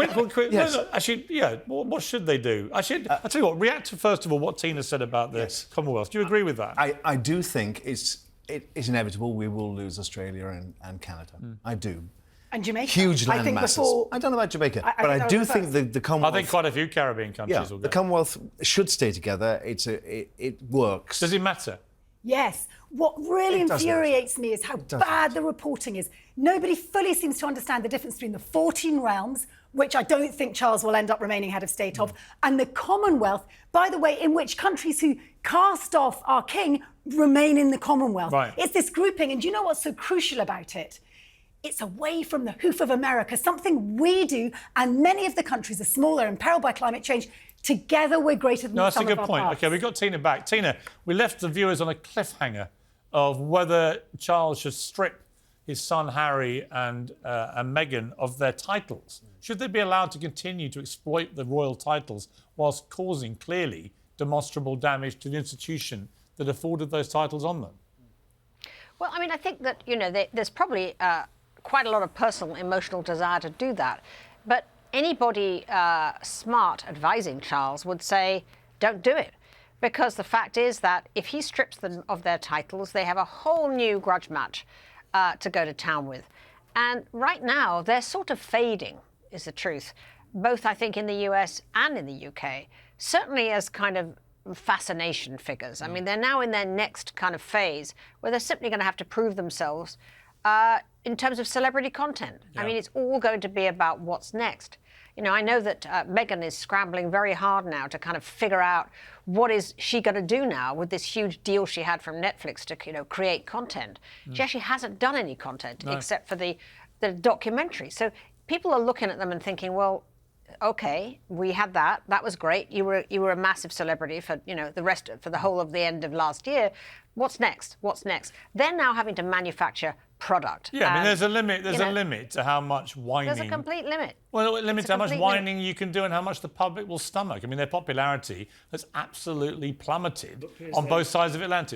Quick. Yes. No, actually, yeah. What should they do? I'll tell you what. React to first of all what Tina said about the Commonwealth. Do you agree with that? I do think it's inevitable we will lose Australia and Canada. I do. And Jamaica. Huge land I think masses. I don't know about Jamaica, but I do think the Commonwealth... I think quite a few Caribbean countries will go. The Commonwealth should stay together. It works. Does it matter? Yes. What really infuriates me is how bad the reporting is. Nobody fully seems to understand the difference between the 14 realms, which I don't think Charles will end up remaining head of state of, and the Commonwealth, by the way, in which countries who cast off our king remain in the Commonwealth. Right. It's this grouping, and do you know what's so crucial about it? It's away from the hoof of America, something we do, and many of the countries are smaller, imperiled by climate change. Together, we're greater than the sum of our parts. No, that's a good point. OK, we've got Tina back. Tina, we left the viewers on a cliffhanger of whether Charles should strip his son Harry and Meghan of their titles. Should they be allowed to continue to exploit the royal titles whilst causing, clearly, demonstrable damage to the institution that afforded those titles on them? Well, I mean, I think that, there's probably quite a lot of personal, emotional desire to do that. But anybody smart advising Charles would say, don't do it. Because the fact is that if he strips them of their titles, they have a whole new grudge match to go to town with. And right now, they're sort of fading, is the truth. Both, I think, in the US and in the UK. Certainly as kind of fascination figures. I mean, they're now in their next kind of phase where they're simply going to have to prove themselves in terms of celebrity content. I mean, it's all going to be about what's next. I know that Meghan is scrambling very hard now to kind of figure out what is she going to do now with this huge deal she had from Netflix to, create content. She actually hasn't done any content except for the documentary. So people are looking at them and thinking, well, OK, we had that. That was great. You were a massive celebrity for, for the whole of the end of last year. What's next? What's next? They're now having to manufacture product. Yeah, I mean, there's a limit. There's a limit to how much whining. There's a complete limit. Well, a limit to how much whining you can do and how much the public will stomach. I mean, their popularity has absolutely plummeted on both sides of the Atlantic.